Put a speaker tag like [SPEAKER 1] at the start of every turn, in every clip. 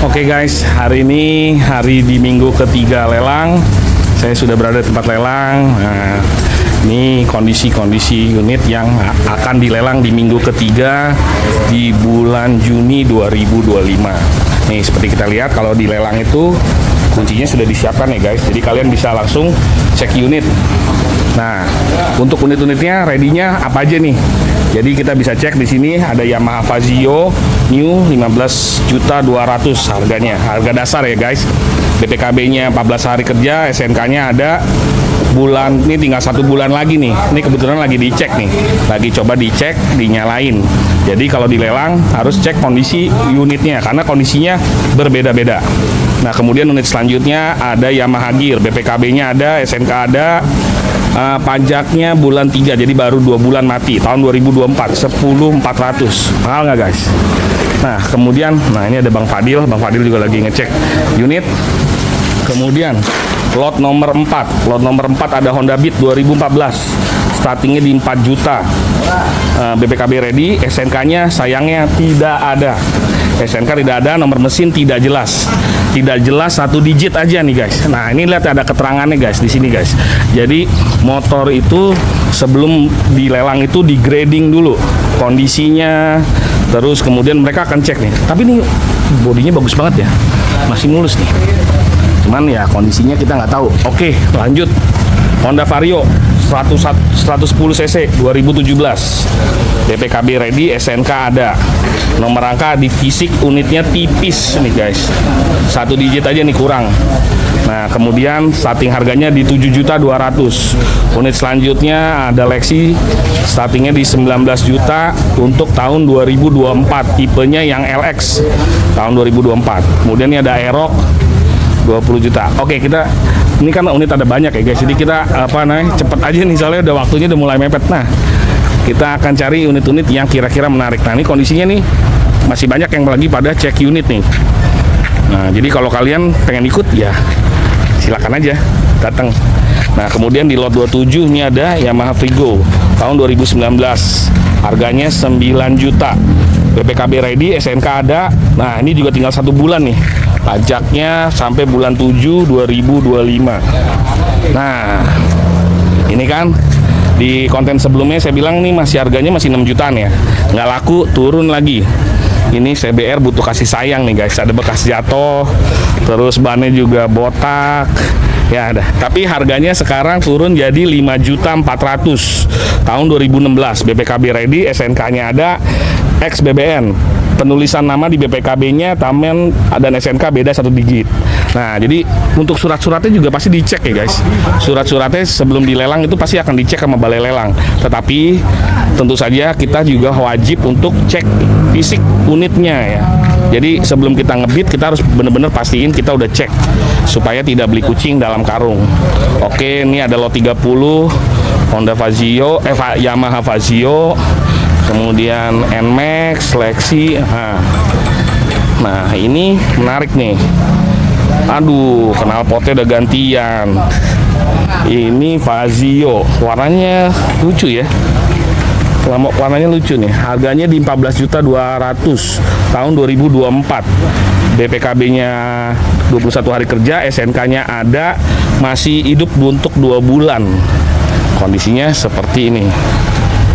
[SPEAKER 1] Oke guys, hari ini hari di minggu ketiga lelang. Saya sudah berada di tempat lelang. Nah, ini kondisi unit yang akan dilelang di minggu ketiga di bulan Juni 2025. Nih, seperti kita lihat kalau di lelang itu kuncinya sudah disiapkan ya guys. Jadi kalian bisa langsung cek unit. Nah, untuk unit-unitnya ready-nya apa aja nih? Jadi kita bisa cek di sini ada Yamaha Fazio New 15.200.000 harganya. Harga dasar ya guys. BPKB-nya 14 hari kerja, SNK-nya ada bulan, ini tinggal 1 bulan lagi nih. Ini kebetulan lagi dicek nih. Lagi coba dicek, dinyalain. Jadi kalau dilelang harus cek kondisi unitnya karena kondisinya berbeda-beda. Nah, kemudian unit selanjutnya ada Yamaha Gear, BPKB-nya ada, SNK ada. Pajaknya bulan 3, jadi baru 2 bulan mati tahun 2024, 10.400. Mahal nggak guys? Nah, kemudian ini ada Bang Fadil juga lagi ngecek unit. Kemudian lot nomor 4 ada Honda Beat 2014, startingnya di 4 juta. BPKB ready, SNK-nya sayangnya tidak ada. SNK tidak ada, nomor mesin tidak jelas. Tidak jelas, 1 digit aja nih guys. Nah, ini lihat ada keterangannya guys di sini guys. Jadi motor itu sebelum dilelang itu di grading dulu kondisinya. Terus kemudian mereka akan cek nih. Tapi ini bodinya bagus banget ya. Masih mulus nih. Cuman ya kondisinya kita nggak tahu. Oke, lanjut. Honda Vario 110 cc 2017. BPKB ready, SNK ada. Nomor rangka di fisik unitnya tipis nih guys. 1 digit aja nih kurang. Nah, kemudian starting harganya di 7.200.000. Unit selanjutnya ada Lexi, startingnya di 19 juta untuk tahun 2024. Tipenya yang LX tahun 2024. Kemudian ini ada Aerox 20 juta. Oke, kita ini kan unit ada banyak ya guys. Jadi kita cepet aja nih soalnya udah waktunya udah mulai mepet. Nah, kita akan cari unit-unit yang kira-kira menarik. Nah, ini kondisinya nih masih banyak yang lagi pada cek unit nih. Nah, jadi kalau kalian pengen ikut ya silakan aja datang. Nah, kemudian di lot 27 ini ada Yamaha Frigo tahun 2019. Harganya 9 juta. BPKB ready, SNK ada. Nah, ini juga tinggal 1 bulan nih. Pajaknya sampai bulan 7 2025. Nah, ini kan di konten sebelumnya saya bilang nih masih harganya masih 6 jutaan ya. Nggak laku, turun lagi. Ini CBR butuh kasih sayang nih guys. Ada bekas jatuh, terus bannya juga botak. Ya ada. Tapi harganya sekarang turun jadi 5.400.000 tahun 2016. BPKB ready, SNK-nya ada, X BBN. Penulisan nama di BPKB-nya, tamen dan SNK beda 1 digit. Nah, jadi untuk surat-suratnya juga pasti dicek ya guys. Surat-suratnya sebelum dilelang itu pasti akan dicek sama balai lelang. Tetapi tentu saja kita juga wajib untuk cek fisik unitnya ya. Jadi sebelum kita ngebit kita harus benar-benar pastiin kita udah cek supaya tidak beli kucing dalam karung. Oke, ini ada lot 30 Honda Fazio, Yamaha Fazio. Kemudian NMAX, Lexi. Nah, ini menarik nih. Aduh, knalpotnya udah gantian. Ini Fazio, warnanya lucu ya. Warnanya lucu nih. Harganya di 14.200.000 tahun 2024. BPKB-nya 21 hari kerja, SNK-nya ada, masih hidup untuk 2 bulan. Kondisinya seperti ini.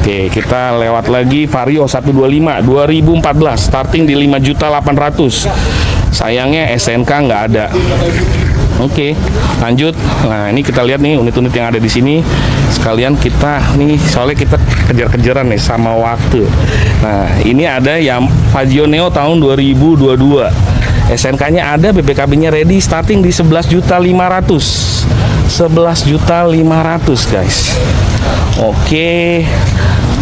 [SPEAKER 1] Oke, kita lewat lagi Vario 125 2014, starting di 5.800.000. Sayangnya SNK nggak ada. Oke, lanjut. Nah, ini kita lihat nih unit-unit yang ada di sini. Sekalian kita nih, soalnya kita kejar-kejaran nih sama waktu. Nah, ini ada yang Fazio Neo tahun 2022. SNK-nya ada, BPKB-nya ready, starting di 11.500.000. 11.500.000 guys. Oke,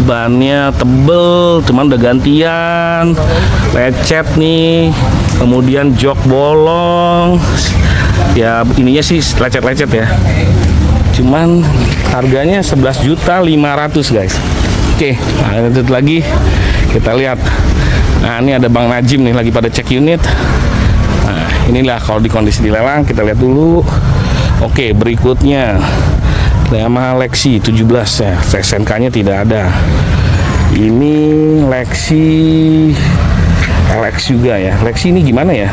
[SPEAKER 1] bannya tebel, cuman udah gantian, lecet nih, kemudian jok bolong. Ya ininya sih lecet-lecet ya. Cuman harganya 11.500.000 guys. Oke, nah lanjut lagi kita lihat. Nah, ini ada Bang Najim nih lagi pada cek unit. Nah, inilah kalau di kondisi dilelang kita lihat dulu. Oke, berikutnya Yamaha Lexi 17 ya, SNK-nya tidak ada. Ini Lexi LX juga ya. Lexi ini gimana ya?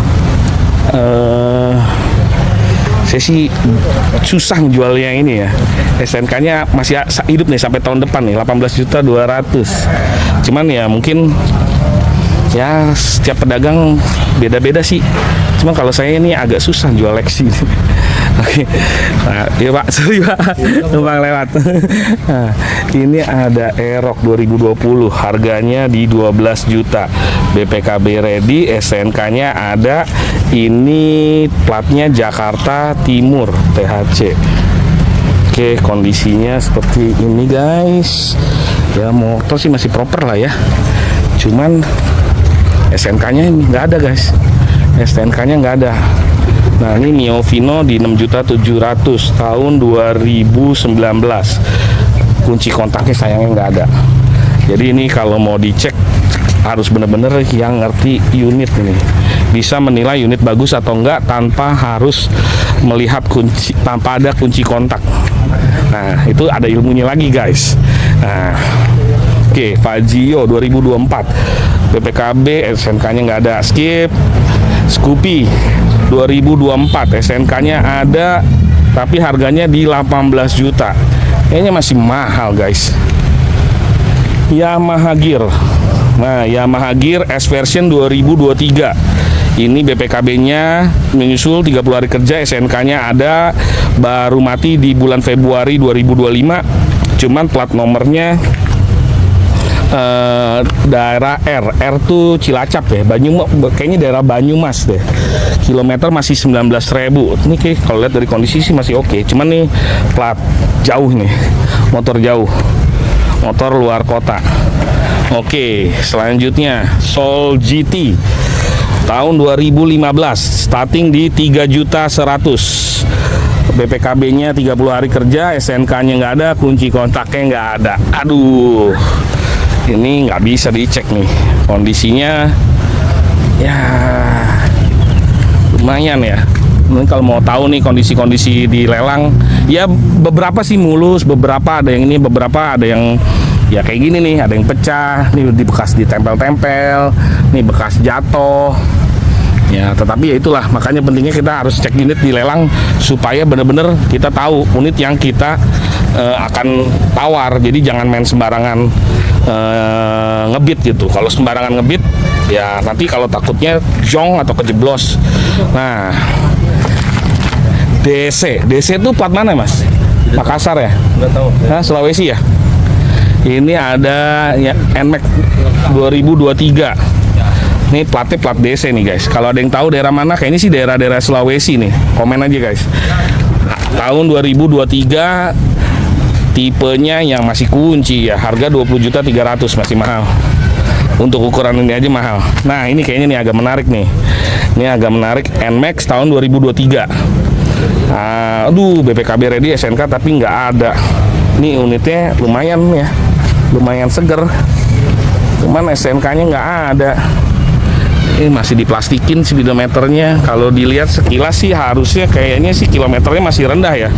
[SPEAKER 1] Saya sih susah jual yang ini ya. SNK-nya masih hidup nih sampai tahun depan nih, 18.200.000. Cuman ya mungkin ya setiap pedagang beda-beda sih. Cuma kalau saya ini agak susah jual Lexi. Oke, nah, ya Pak, sorry Pak, numpang lewat. Nah, ini ada Aerox 2020, harganya di 12 juta. BPKB ready, SNK-nya ada. Ini platnya Jakarta Timur, THC. Oke, kondisinya seperti ini guys. Ya motor sih masih proper lah ya. Cuman SNK-nya ini nggak ada guys. SNK-nya nggak ada. Nah ini Mio Vino di 6.700.000 tahun 2019. Kunci kontaknya sayangnya nggak ada. Jadi ini kalau mau dicek harus bener-bener yang ngerti unit ini, bisa menilai unit bagus atau enggak tanpa harus melihat kunci, tanpa ada kunci kontak. Nah itu ada ilmunya lagi guys. Nah oke, Fazio 2024 BPKB, SNK-nya nggak ada, skip. Scoopy 2024 SNK-nya ada tapi harganya di 18 juta. Kayaknya masih mahal guys. Yamaha Gear. Nah, Yamaha Gear S version 2023. Ini BPKB-nya menyusul 30 hari kerja, SNK-nya ada, baru mati di bulan Februari 2025. Cuman plat nomornya daerah R tuh Cilacap ya, kayaknya daerah Banyumas deh. Kilometer masih 19.000. Ini kayak kalau lihat dari kondisi sih masih oke. Cuman nih plat jauh nih, motor jauh, motor luar kota. Oke, selanjutnya Soul GT tahun 2015, starting di 3.100.000. BPKB-nya 30 hari kerja, SNK-nya nggak ada, kunci kontaknya nggak ada. Aduh, ini nggak bisa dicek nih kondisinya. Ya lumayan ya. Mungkin kalau mau tahu nih kondisi-kondisi di lelang, ya beberapa sih mulus, beberapa ada yang ini, beberapa ada yang ya kayak gini nih, ada yang pecah, nih di bekas ditempel-tempel, nih bekas jatuh. Ya, tetapi ya itulah, makanya pentingnya kita harus cek unit di lelang supaya benar-benar kita tahu unit yang kita akan tawar. Jadi jangan main sembarangan ngebit gitu. Kalau sembarangan ngebit, ya nanti kalau takutnya jong atau kejeblos. Nah, DC itu plat mana Mas? Makassar ya?
[SPEAKER 2] Nggak tahu.
[SPEAKER 1] Nah, Sulawesi ya? Ini ada ya NMAX 2023. Ini platnya plat DC nih guys. Kalau ada yang tahu daerah mana, kayaknya sih daerah-daerah Sulawesi nih. Komen aja guys. Nah, tahun 2023, tipenya yang masih kunci ya. Harga 20.300.000, masih mahal. Untuk ukuran ini aja mahal. Nah, ini kayaknya nih agak menarik nih. Ini agak menarik, NMAX tahun 2023. Aduh, BPKB ready SNK tapi nggak ada. Ini unitnya lumayan ya. Lumayan seger. Cuman SNK-nya nggak ada. Ini masih diplastikin speedometernya. Kalau dilihat sekilas sih harusnya kayaknya sih kilometernya masih rendah ya.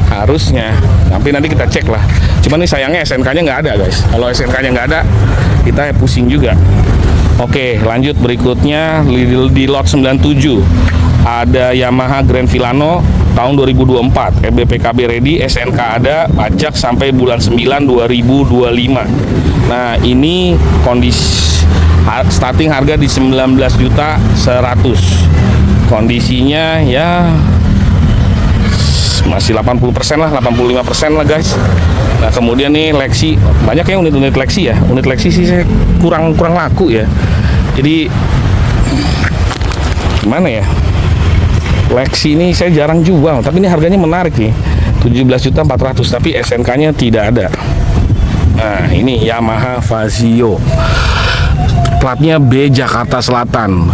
[SPEAKER 1] Harusnya. Tapi nanti kita cek lah. Cuman nih sayangnya SNK-nya nggak ada guys. Kalau SNK-nya nggak ada, kita pusing juga. Oke, lanjut berikutnya di lot 97. Ada Yamaha Grand Villano tahun 2024. BPKB ready, SNK ada, pajak sampai bulan 9 2025. Nah, ini kondisi starting harga di 19.100.000. Kondisinya ya masih 80% lah, 85% lah guys. Nah, kemudian nih Lexi, banyak ya unit-unit Lexi ya. Unit Lexi sih saya kurang laku ya. Jadi gimana ya? Lexi ini saya jarang jual, tapi ini harganya menarik nih. 17.400.000, tapi SNK-nya tidak ada. Nah, ini Yamaha Fazio. Platnya B Jakarta Selatan.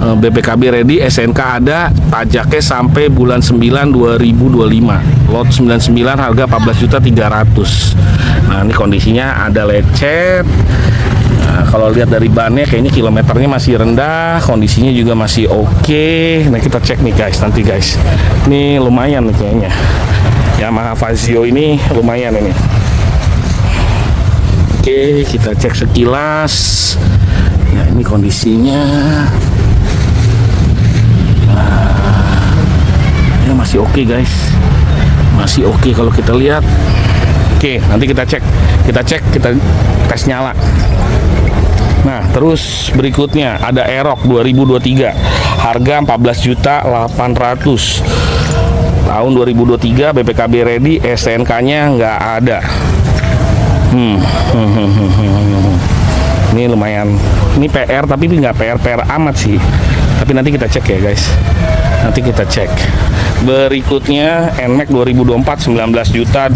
[SPEAKER 1] BPKB ready, SNK ada, pajaknya sampai bulan 9 2025. Lot 99 harga 14.300.000. Nah, ini kondisinya ada lecet. Nah, kalau lihat dari bannya kayaknya kilometernya masih rendah, kondisinya juga masih oke. Nah, kita cek nih guys, nanti guys. Ini lumayan nih kayaknya. Yamaha Fazio ini lumayan ini. Oke, kita cek sekilas. kondisinya. Ya masih oke guys, masih oke kalau kita lihat. Oke, nanti kita cek, kita tes nyala. Nah, terus berikutnya ada Aerox 2023, harga 14.800.000. Tahun 2023, BPKB ready, STNK-nya nggak ada. Ini lumayan, ini PR tapi ini nggak PR amat sih. Tapi nanti kita cek ya guys. Nanti kita cek. Berikutnya NMAX 2024 19.200.000.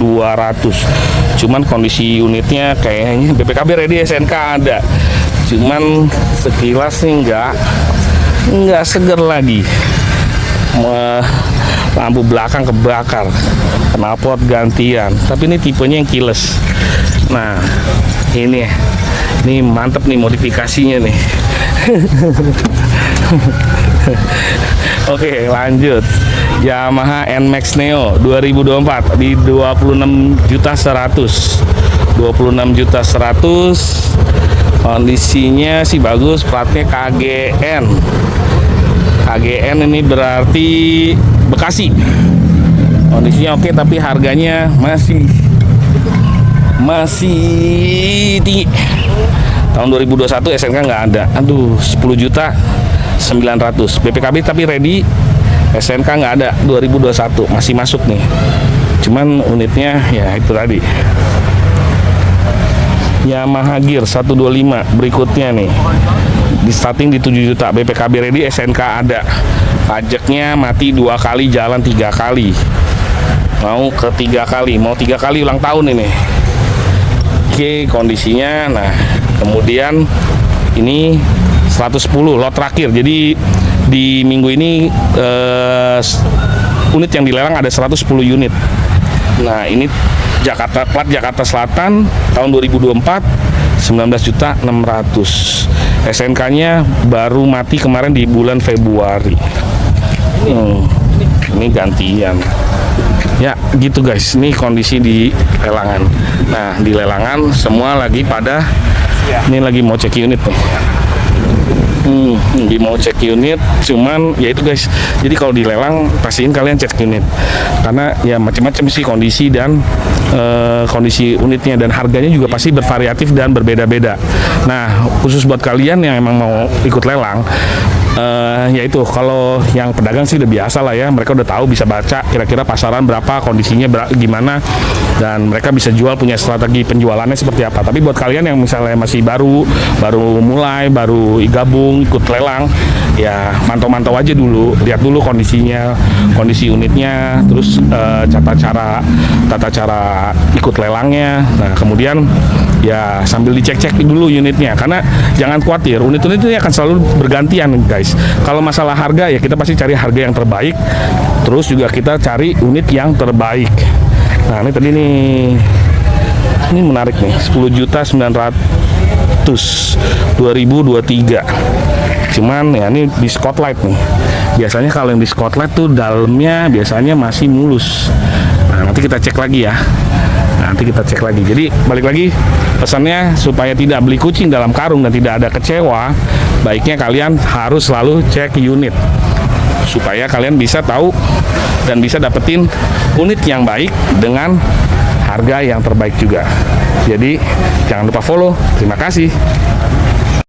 [SPEAKER 1] Cuman kondisi unitnya kayaknya BPKB ready, SNK ada. Cuman sekilas sih nggak seger lagi. Lampu belakang kebakar, knalpot gantian. Tapi ini tipenya yang keyless. Nah, ini mantep nih modifikasinya nih. Oke, lanjut. Yamaha NMAX Neo 2024 di 26.100.000. 26.100.000. Kondisinya sih bagus, platnya KGN. KGN ini berarti Bekasi. Kondisinya oke, tapi harganya masih tinggi. Tahun 2021 SNK nggak ada. Aduh, 10.900.000. BPKB tapi ready, SNK nggak ada. 2021 masih masuk nih. Cuman unitnya ya itu tadi. Yamaha Gear 125 berikutnya nih. Di starting di 7 juta, BPKB ready, SNK ada. Pajaknya mati 2 kali, jalan 3 kali. Mau ke 3 kali, mau 3 kali ulang tahun ini. Oke, kondisinya. Nah, kemudian ini 110 lot terakhir. Jadi di minggu ini unit yang dilelang ada 110 unit. Nah, ini Jakarta, plat Jakarta Selatan tahun 2024 19.600.000. SNK-nya baru mati kemarin di bulan Februari. Ini gantian. Ya gitu guys, ini kondisi di lelangan. Nah, di lelangan semua lagi pada ini lagi mau cek unit nih. Lagi mau cek unit, cuman ya itu guys. Jadi kalau dilelang pastiin kalian cek unit, karena ya macam-macam sih kondisi dan kondisi unitnya, dan harganya juga pasti bervariatif dan berbeda-beda. Nah, khusus buat kalian yang emang mau ikut lelang, yaitu kalau yang pedagang sih udah biasa lah ya, mereka udah tahu, bisa baca kira-kira pasaran berapa, kondisinya gimana, dan mereka bisa jual, punya strategi penjualannya seperti apa. Tapi buat kalian yang misalnya masih baru mulai, baru gabung ikut lelang, ya mantau-mantau aja dulu, lihat dulu kondisinya, kondisi unitnya, terus tata cara ikut lelangnya. Nah, kemudian ya sambil dicek-cek dulu unitnya, karena jangan khawatir, unit-unit ini akan selalu bergantian guys. Kalau masalah harga ya kita pasti cari harga yang terbaik, terus juga kita cari unit yang terbaik. Nah, ini tadi nih, ini menarik nih, 10.900.000 2023. Cuman ya ini di Spotlight nih. Biasanya kalau yang di Spotlight tuh dalamnya biasanya masih mulus. Nah, nanti kita cek lagi ya. Nanti kita cek lagi. Jadi balik lagi, pesannya supaya tidak beli kucing dalam karung dan tidak ada kecewa, baiknya kalian harus selalu cek unit supaya kalian bisa tahu dan bisa dapetin unit yang baik dengan harga yang terbaik juga. Jadi jangan lupa follow. Terima kasih.